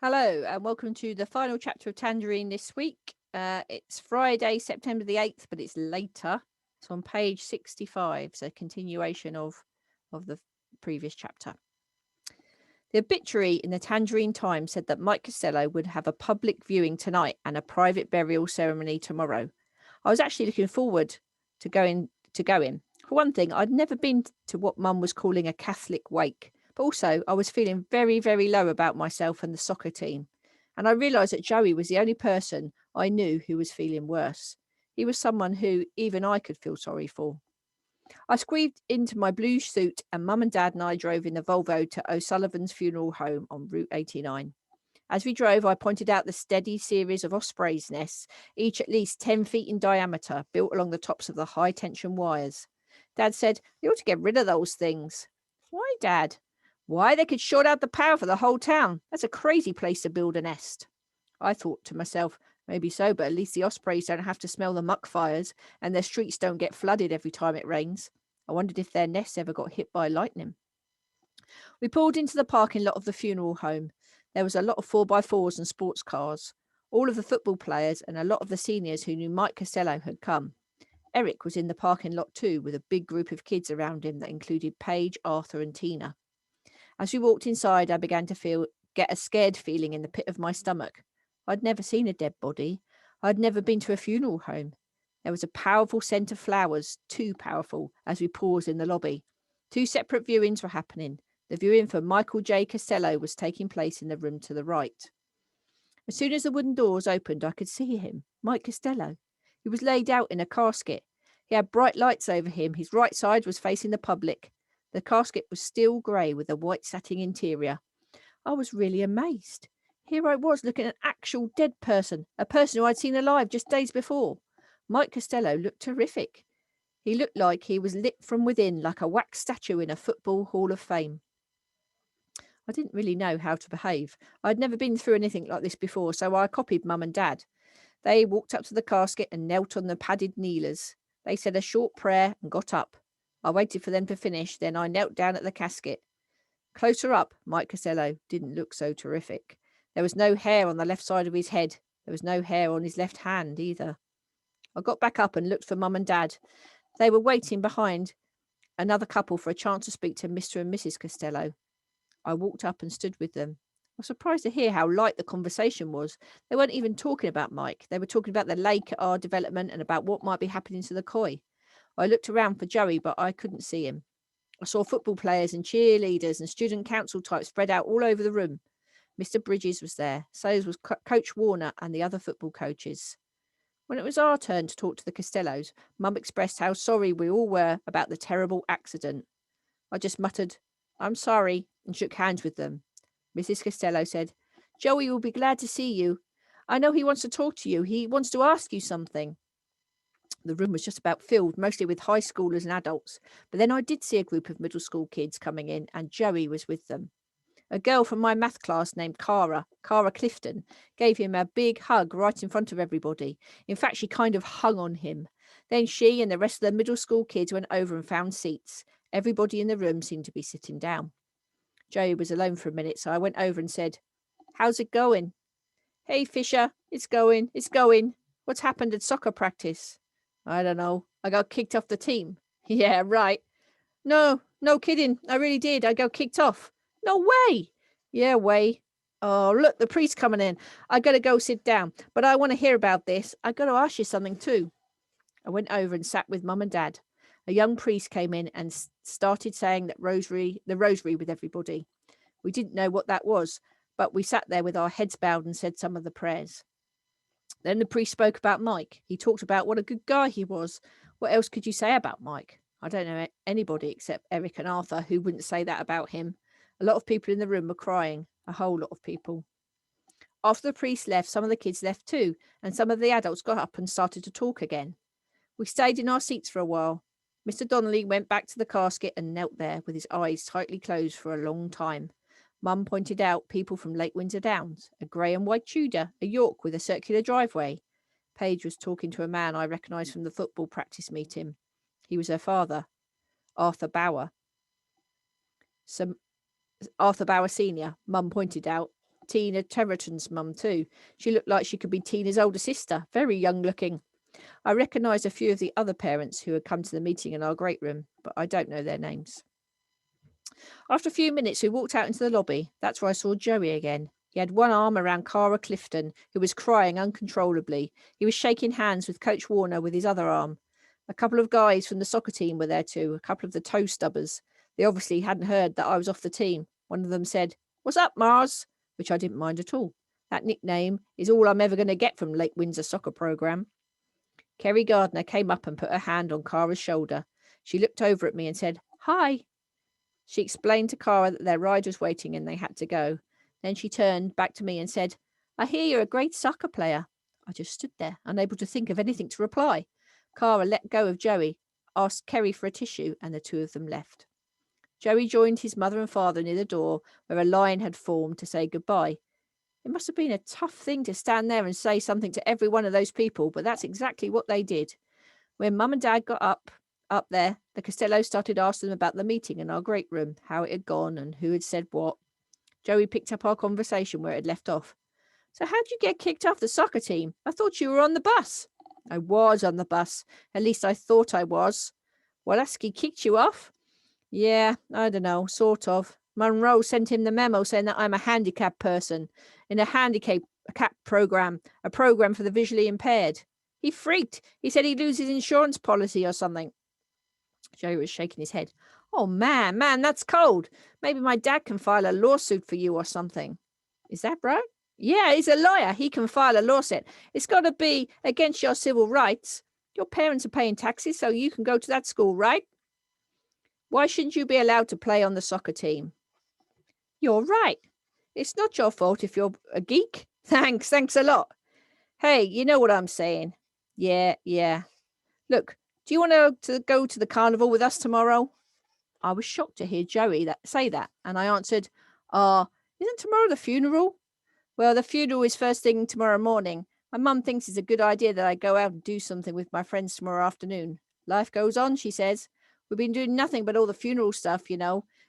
Hello, and welcome to the final chapter of Tangerine this week. It's Friday, September the 8th, but it's later. It's on page 65, so continuation of the previous chapter. The obituary in the Tangerine Times said that Mike Costello would have a public viewing tonight and a private burial ceremony tomorrow. I was actually looking forward to going. For one thing, I'd never been to what Mum was calling a Catholic wake. But also, I was feeling very, very low about myself and the soccer team. And I realised that Joey was the only person I knew who was feeling worse. He was someone who even I could feel sorry for. I squeezed into my blue suit, and Mum and Dad and I drove in the Volvo to O'Sullivan's funeral home on Route 89. As we drove, I pointed out the steady series of ospreys' nests, each at least 10 feet in diameter, built along the tops of the high tension wires. Dad said, "You ought to get rid of those things." "Why, Dad?" "Why, they could short out the power for the whole town. That's a crazy place to build a nest." I thought to myself, maybe so, but at least the ospreys don't have to smell the muck fires and their streets don't get flooded every time it rains. I wondered if their nests ever got hit by lightning. We pulled into the parking lot of the funeral home. There was a lot of 4x4s and sports cars. All of the football players and a lot of the seniors who knew Mike Costello had come. Eric was in the parking lot too, with a big group of kids around him that included Paige, Arthur, and Tina. As we walked inside, I began to get a scared feeling in the pit of my stomach. I'd never seen a dead body. I'd never been to a funeral home. There was a powerful scent of flowers, too powerful, as we paused in the lobby. Two separate viewings were happening. The viewing for Michael J. Costello was taking place in the room to the right. As soon as the wooden doors opened, I could see him, Mike Costello. He was laid out in a casket. He had bright lights over him. His right side was facing the public. The casket was steel grey with a white satin interior. I was really amazed. Here I was looking at an actual dead person, a person who I'd seen alive just days before. Mike Costello looked terrific. He looked like he was lit from within, like a wax statue in a football hall of fame. I didn't really know how to behave. I'd never been through anything like this before, so I copied Mum and Dad. They walked up to the casket and knelt on the padded kneelers. They said a short prayer and got up. I waited for them to finish, then I knelt down at the casket. Closer up, Mike Costello didn't look so terrific. There was no hair on the left side of his head. There was no hair on his left hand either. I got back up and looked for Mum and Dad. They were waiting behind another couple for a chance to speak to Mr. and Mrs. Costello. I walked up and stood with them. I was surprised to hear how light the conversation was. They weren't even talking about Mike. They were talking about the lake at our development and about what might be happening to the koi. I looked around for Joey, but I couldn't see him. I saw football players and cheerleaders and student council types spread out all over the room. Mr. Bridges was there. So was Coach Warner and the other football coaches. When it was our turn to talk to the Costellos, Mum expressed how sorry we all were about the terrible accident. I just muttered, "I'm sorry," and shook hands with them. Mrs. Costello said, "Joey will be glad to see you. I know he wants to talk to you. He wants to ask you something." The room was just about filled, mostly with high schoolers and adults. But then I did see a group of middle school kids coming in, and Joey was with them. A girl from my math class named Cara Clifton, gave him a big hug right in front of everybody. In fact, she kind of hung on him. Then she and the rest of the middle school kids went over and found seats. Everybody in the room seemed to be sitting down. Joey was alone for a minute, so I went over and said, "How's it going?" "Hey, Fisher, it's going. What's happened at soccer practice?" "I don't know. I got kicked off the team." "Yeah, right." No kidding. I really did. I got kicked off." "No way." "Yeah, way." "Oh, look, the priest's coming in. I got to go sit down, but I want to hear about this. I got to ask you something too." I went over and sat with Mum and Dad. A young priest came in and started saying the rosary with everybody. We didn't know what that was, but we sat there with our heads bowed and said some of the prayers. Then the priest spoke about Mike. He talked about what a good guy he was. What else could you say about Mike? I don't know anybody except Eric and Arthur who wouldn't say that about him. A lot of people in the room were crying, a whole lot of people. After the priest left, some of the kids left too, and some of the adults got up and started to talk again. We stayed in our seats for a while. Mr. Donnelly went back to the casket and knelt there with his eyes tightly closed for a long time. Mum pointed out people from Lake Windsor Downs, a grey and white Tudor, a York with a circular driveway. Paige was talking to a man I recognised from the football practice meeting. He was her father, Arthur Bauer. Arthur Bauer Sr., Mum pointed out Tina Terraton's mum too. She looked like she could be Tina's older sister, very young looking. I recognised a few of the other parents who had come to the meeting in our great room, but I don't know their names. After a few minutes, we walked out into the lobby. That's where I saw Joey again. He had one arm around Cara Clifton, who was crying uncontrollably. He was shaking hands with Coach Warner with his other arm. A couple of guys from the soccer team were there too, a couple of the toe stubbers. They obviously hadn't heard that I was off the team. One of them said, "What's up, Mars?" which I didn't mind at all. That nickname is all I'm ever going to get from Lake Windsor soccer programme. Kerry Gardner came up and put her hand on Cara's shoulder. She looked over at me and said, "Hi." She explained to Cara that their ride was waiting and they had to go. Then she turned back to me and said, "I hear you're a great soccer player." I just stood there, unable to think of anything to reply. Cara let go of Joey, asked Kerry for a tissue, and the two of them left. Joey joined his mother and father near the door, where a line had formed to say goodbye. It must have been a tough thing to stand there and say something to every one of those people, but that's exactly what they did. When Mum and Dad got up there, the Costellos started asking them about the meeting in our great room, how it had gone and who had said what. Joey picked up our conversation where it had left off. "So how'd you get kicked off the soccer team? I thought you were on the bus." "I was on the bus. At least I thought I was." "Walaski kicked you off?" "Yeah, I don't know, sort of. Monroe sent him the memo saying that I'm a handicapped person in a handicap program, a program for the visually impaired. He freaked. He said he'd lose his insurance policy or something." Joey was shaking his head. "Oh, man, that's cold. Maybe my dad can file a lawsuit for you or something." "Is that right?" "Yeah, he's a lawyer. He can file a lawsuit. It's got to be against your civil rights. Your parents are paying taxes so you can go to that school, right? Why shouldn't you be allowed to play on the soccer team?" "You're right. It's not your fault if you're a geek." Thanks a lot." "Hey, you know what I'm saying." Yeah. "Look, do you want to go to the carnival with us tomorrow?" I was shocked to hear Joey say that, and I answered, "Isn't tomorrow the funeral?" "Well, the funeral is first thing tomorrow morning. My mum thinks it's a good idea that I go out and do something with my friends tomorrow afternoon. Life goes on," she says. "We've been doing nothing but all the funeral stuff,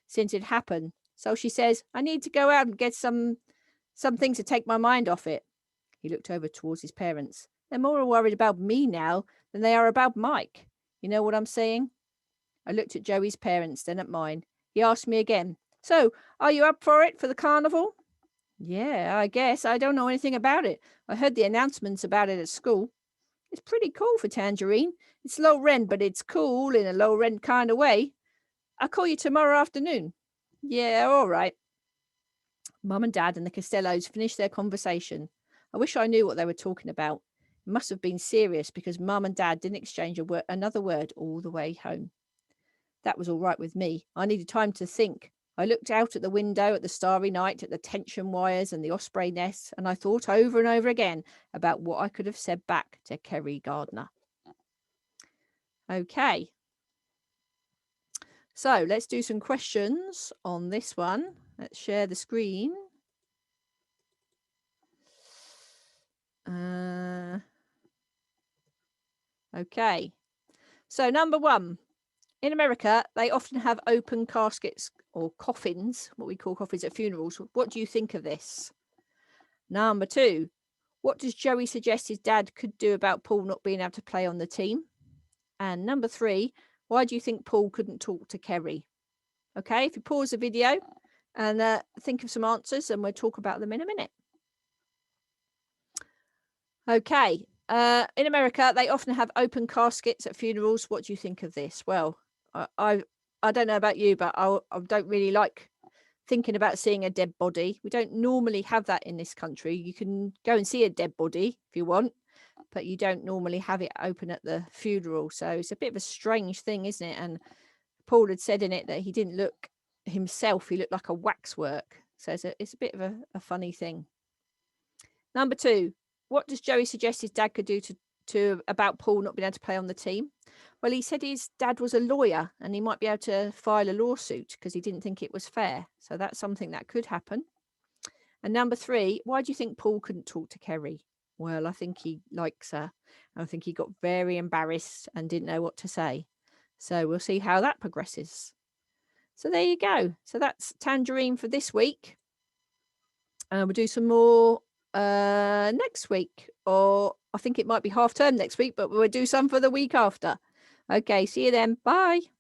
since it happened. So she says, I need to go out and get something to take my mind off it." He looked over towards his parents. "They're more worried about me now than they are about Mike. You know what I'm saying?" I looked at Joey's parents, then at mine. He asked me again, "So, are you up for it, for the carnival?" "Yeah, I guess. I don't know anything about it. I heard the announcements about it at school." "It's pretty cool for Tangerine. It's low rent, but it's cool in a low rent kind of way. I'll call you tomorrow afternoon." "Yeah, all right." Mum and Dad and the Costellos finished their conversation. I wish I knew what they were talking about. It must have been serious because Mum and Dad didn't exchange another word all the way home. That was all right with me. I needed time to think. I looked out at the window at the starry night, at the tension wires and the osprey nests, and I thought over and over again about what I could have said back to Kerry Gardner. Okay. So let's do some questions on this one. Let's share the screen. Okay. So number one, in America, they often have open caskets or coffins, what we call coffins at funerals. What do you think of this? Number two, what does Joey suggest his dad could do about Paul not being able to play on the team? And number three, why do you think Paul couldn't talk to Kerry? Okay, if you pause the video and think of some answers, and we'll talk about them in a minute. Okay, in America, they often have open caskets at funerals. What do you think of this? Well, I don't know about you, but I don't really like thinking about seeing a dead body. We don't normally have that in this country. You can go and see a dead body if you want, but you don't normally have it open at the funeral. So it's a bit of a strange thing, isn't it? And Paul had said in it that he didn't look himself. He looked like a waxwork. So it's a bit of a funny thing. Number two, what does Joey suggest his dad could do to about Paul not being able to play on the team? Well, he said his dad was a lawyer and he might be able to file a lawsuit because he didn't think it was fair. So that's something that could happen. And number three, why do you think Paul couldn't talk to Kerry? Well, I think he likes her. I think he got very embarrassed and didn't know what to say. So we'll see how that progresses. So there you go. So that's Tangerine for this week. And we'll do some more next week, or I think it might be half term next week, but we'll do some for the week after. Okay, see you then. Bye.